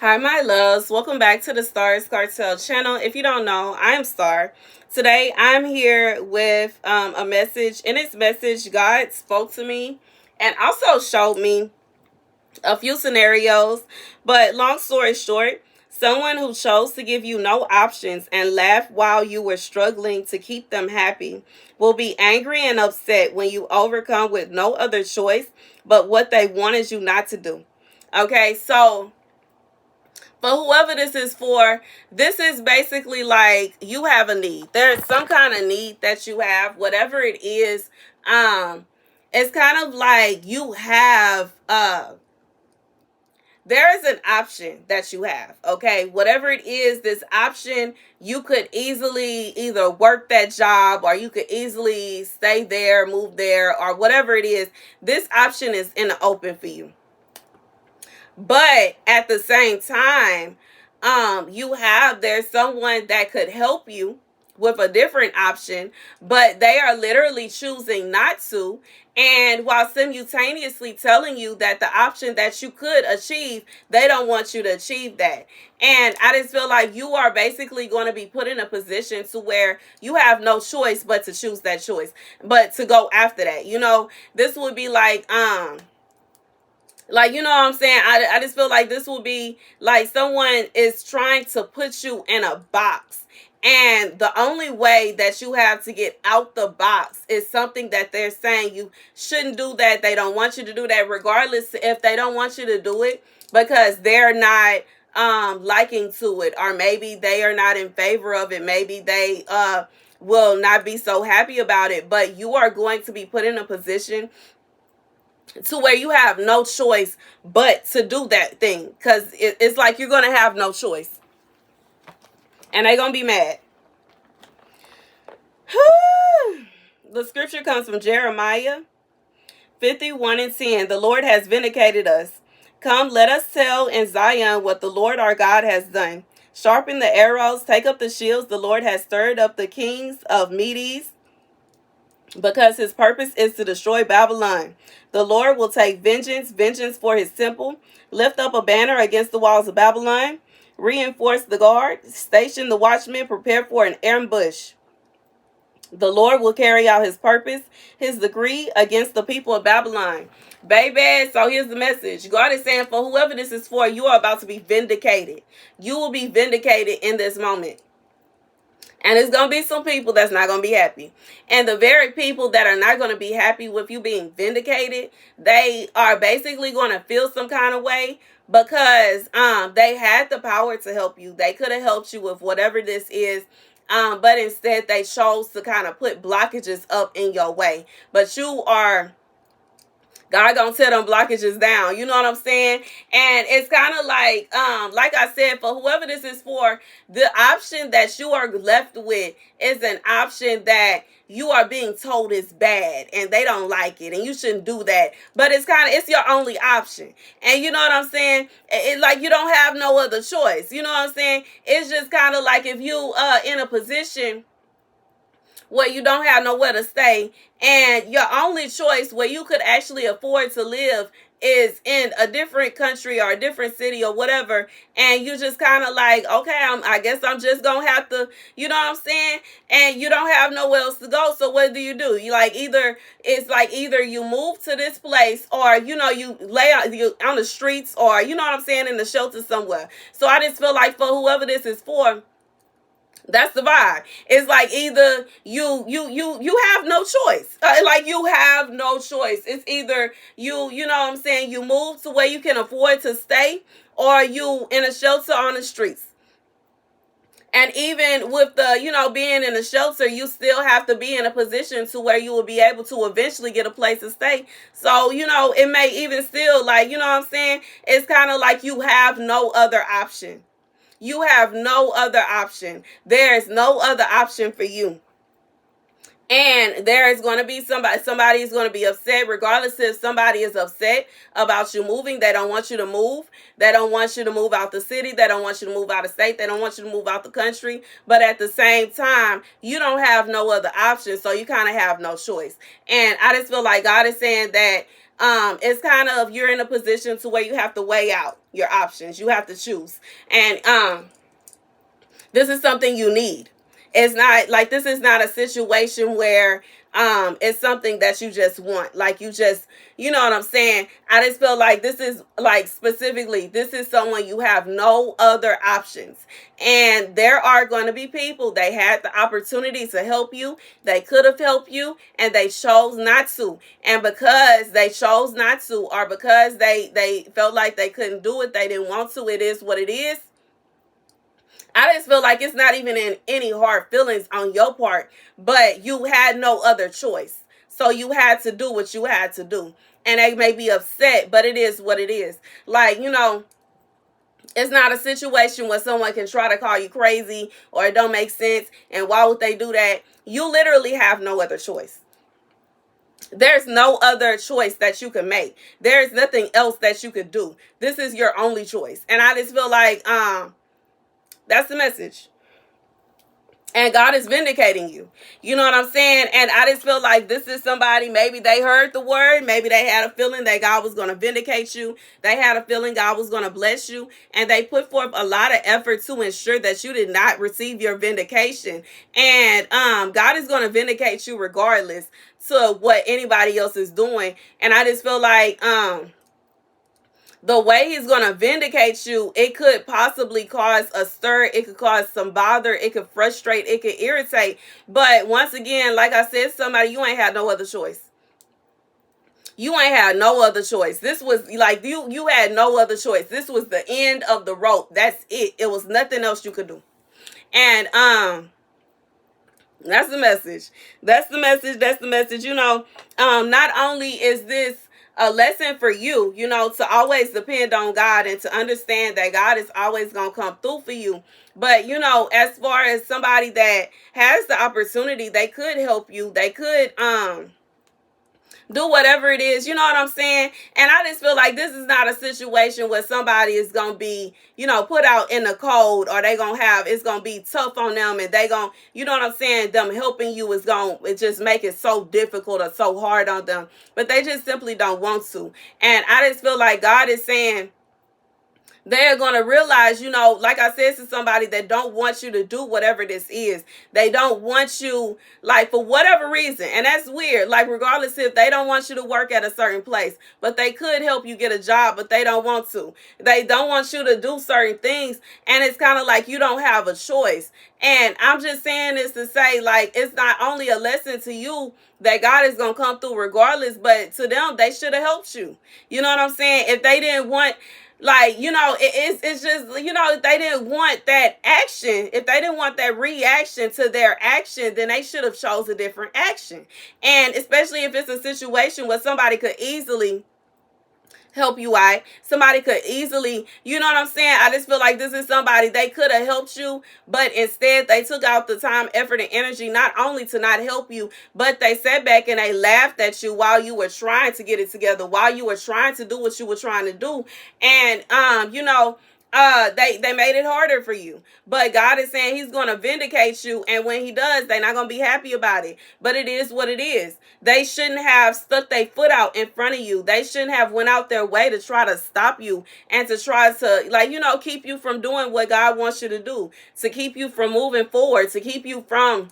Hi, my loves. Welcome back to the Starscartel channel. If you don't know, I'm Star. Today, I'm here with a message. In this message, God spoke to me and also showed me a few scenarios. But long story short, someone who chose to give you no options and laugh while you were struggling to keep them happy will be angry and upset when you overcome with no other choice but what they wanted you not to do. Okay, so for whoever this is for, this is basically like you have a need. There's some kind of need that you have, whatever it is. It's kind of like you have there is an option that you have, okay? Whatever it is, this option, you could easily either work that job or you could easily stay there, move there, or whatever it is. This option is in the open for you. But at the same time, there's someone that could help you with a different option, but they are literally choosing not to. And while simultaneously telling you that the option that you could achieve, they don't want you to achieve that. And I just feel like you are basically going to be put in a position to where you have no choice but to choose that choice, but to go after that. This would be like, you know what I'm saying? I just feel like this will be like someone is trying to put you in a box. And the only way that you have to get out the box is something that they're saying you shouldn't do that. They don't want you to do that, regardless if they don't want you to do it because they're not liking to it, or maybe they are not in favor of it. Maybe they will not be so happy about it. But you are going to be put in a position to where you have no choice but to do that thing, because it's like you're going to have no choice. And they're going to be mad. The scripture comes from Jeremiah 51:10. The Lord has vindicated us. Come, let us tell in Zion what the Lord our God has done. Sharpen the arrows, take up the shields. The Lord has stirred up the kings of Medes, because his purpose is to destroy Babylon. The Lord will take vengeance for his temple. Lift up a banner against the walls of Babylon. Reinforce the guard. Station the watchmen. Prepare for an ambush. The Lord will carry out his purpose, his decree against the people of Babylon. Baby, so here's the message. God is saying for whoever this is for, you are about to be vindicated. You will be vindicated in this moment. And it's going to be some people that's not going to be happy. And the very people that are not going to be happy with you being vindicated, they are basically going to feel some kind of way because they had the power to help you. They could have helped you with whatever this is. But instead they chose to kind of put blockages up in your way. But God gonna tear them blockages down. You know what I'm saying? And it's kind of like I said, for whoever this is for, the option that you are left with is an option that you are being told is bad and they don't like it and you shouldn't do that. But it's your only option. And you know what I'm saying? Like you don't have no other choice. You know what I'm saying? It's just kind of like if you in a position where you don't have nowhere to stay and your only choice where you could actually afford to live is in a different country or a different city or whatever, and you just kind of like, okay, I guess I'm just gonna have to, you know what I'm saying? And you don't have nowhere else to go, so what do? You either you move to this place or you lay on the streets, or you know what I'm saying, in the shelter somewhere. So I just feel like for whoever this is for, that's the vibe. It's like either you have no choice. Like you have no choice. It's either you know what I'm saying, you move to where you can afford to stay, or you in a shelter on the streets. And even with the, being in a shelter, you still have to be in a position to where you will be able to eventually get a place to stay. So, it may even still, like, you know what I'm saying? It's kind of like you have no other option. You have no other option. There is no other option for you. And there is going to be somebody is going to be upset, regardless if somebody is upset about you moving. They don't want you to move. They don't want you to move out the city. They don't want you to move out of state. They don't want you to move out the country. But at the same time, you don't have no other option. So you kind of have no choice. And I just feel like God is saying that it's kind of, you're in a position to where you have to weigh out your options. You have to choose. And this is something you need. It's not like, this is not a situation where it's something that you just want. Like, you just, you know what I'm saying? I just feel like this is like, specifically, this is someone you have no other options. And there are going to be people, they had the opportunity to help you. They could have helped you and they chose not to. And because they chose not to, or because they felt like they couldn't do it, they didn't want to, it is what it is. I just feel like it's not even in any hard feelings on your part, but you had no other choice. So you had to do what you had to do. And they may be upset, but it is what it is. Like, you know, it's not a situation where someone can try to call you crazy or it don't make sense. And why would they do that? You literally have no other choice. There's no other choice that you can make. There's nothing else that you could do. This is your only choice. And I just feel like, that's the message. And God is vindicating you. You know what I'm saying? And I just feel like this is somebody, maybe they heard the word. Maybe they had a feeling that God was going to vindicate you. They had a feeling God was going to bless you. And they put forth a lot of effort to ensure that you did not receive your vindication. And God is going to vindicate you regardless to what anybody else is doing. And I just feel like the way he's going to vindicate you, it could possibly cause a stir. It could cause some bother. It could frustrate. It could irritate. But once again, like I said, somebody, you ain't had no other choice. You ain't had no other choice. This was like, you had no other choice. This was the end of the rope. That's it. It was nothing else you could do. And that's the message. That's the message. That's the message. You know, not only is this a lesson for you, you know, to always depend on God and to understand that God is always going to come through for you. But, you know, as far as somebody that has the opportunity, they could help you. They could, do whatever it is, you know what I'm saying? And I just feel like this is not a situation where somebody is going to be, you know, put out in the cold, or they going to have, it's going to be tough on them, and they going to, you know what I'm saying, them helping you is going to just make it so difficult or so hard on them. But they just simply don't want to. And I just feel like God is saying, they're going to realize, you know, like I said, to somebody that don't want you to do whatever this is. They don't want you, like, for whatever reason. And that's weird. Like, regardless if they don't want you to work at a certain place, but they could help you get a job, but they don't want to. They don't want you to do certain things. And it's kind of like you don't have a choice. And I'm just saying this to say, like, it's not only a lesson to you that God is going to come through regardless, but to them, they should have helped you. You know what I'm saying? If they didn't want, like, you know, it's just, you know, if they didn't want that action, if they didn't want that reaction to their action, then they should have chose a different action. And especially if it's a situation where somebody could easily help you out. Somebody could easily, you know what I'm saying? I just feel like this is somebody, they could have helped you, but instead they took out the time, effort, and energy, not only to not help you, but they sat back and they laughed at you while you were trying to get it together, while you were trying to do what you were trying to do. And, you know, they made it harder for you. But God is saying he's going to vindicate you. And when he does, they're not going to be happy about it. But it is what it is. They shouldn't have stuck their foot out in front of you. They shouldn't have went out their way to try to stop you and to try to, like, you know, keep you from doing what God wants you to do, to keep you from moving forward, to keep you from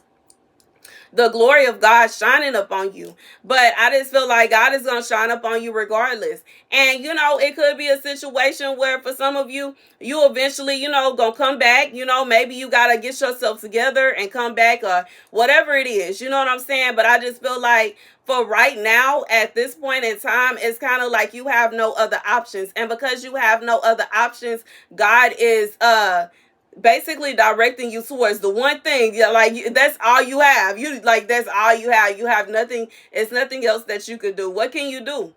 the glory of God shining up on you. But I just feel like God is going to shine up on you regardless. And, you know, it could be a situation where for some of you, you eventually, you know, going to come back. You know, maybe you got to get yourself together and come back, or whatever it is. You know what I'm saying? But I just feel like for right now, at this point in time, it's kind of like you have no other options. And because you have no other options, God is, basically directing you towards the one thing. Yeah, like, that's all you have. You, like, that's all you have. You have nothing. It's nothing else that you could do. What can you do?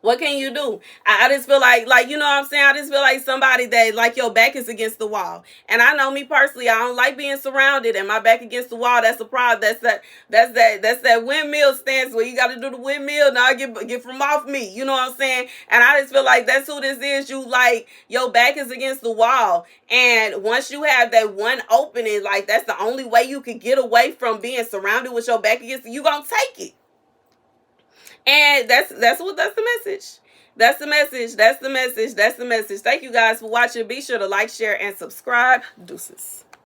What can you do? I just feel like, you know what I'm saying? I just feel like somebody that, like, your back is against the wall. And I know me personally, I don't like being surrounded and my back against the wall. That's a problem. That's that windmill stance where you got to do the windmill. Now get from off me. You know what I'm saying? And I just feel like that's who this is. You, like, your back is against the wall. And once you have that one opening, like, that's the only way you can get away from being surrounded with your back against it. You gonna take it. And that's the message. That's the message. That's the message. That's the message. Thank you guys for watching. Be sure to like, share, and subscribe. Deuces.